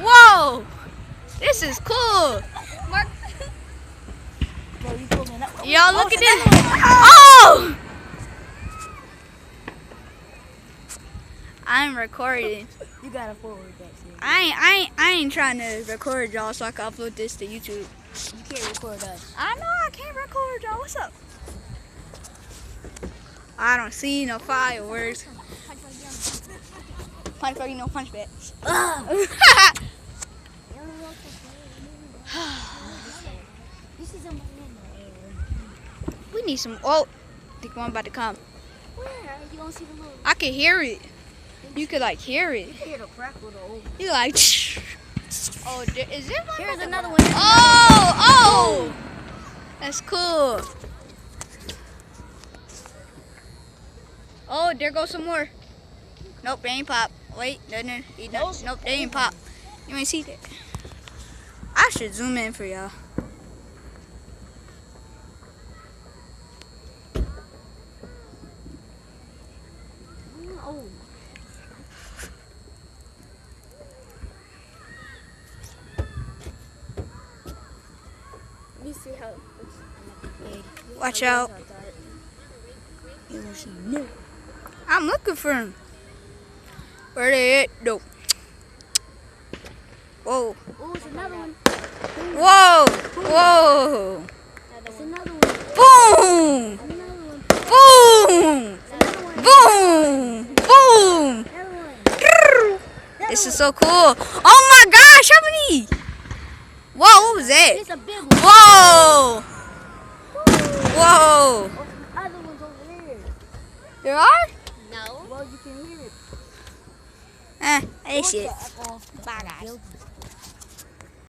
Whoa! This is cool. Y'all look at this. Oh! I'm recording. You gotta forward that shit. I ain't trying to record y'all so I can upload this to YouTube. You can't record us. I know I can't record y'all. What's up? I don't see no fireworks. Punch bag, no punch bag. We need some. Oh, I think one about to come. Where? You don't see the little. I can hear it. You could like hear it. You hear the crackle though. You like. Oh, is there one? Here's another one. Oh! That's cool. Oh, there goes some more. Nope, they ain't pop. Wait, no, nope, they ain't pop. You ain't see that. I should zoom in for y'all. Oh. Let me see how it looks. Watch out. I'm looking for him. Where they at? Nope. Whoa. Oh, it's another one. Whoa. Whoa. It's another one. Boom. Another one. Boom. Another one. Boom. Boom. Another one. This is so cool. Oh my gosh, how many? Whoa, what was that? It's a big one. Whoa. Whoa. Oh, some other ones over there. There are? No. Well, you can hear it. That shit. Bye, guys.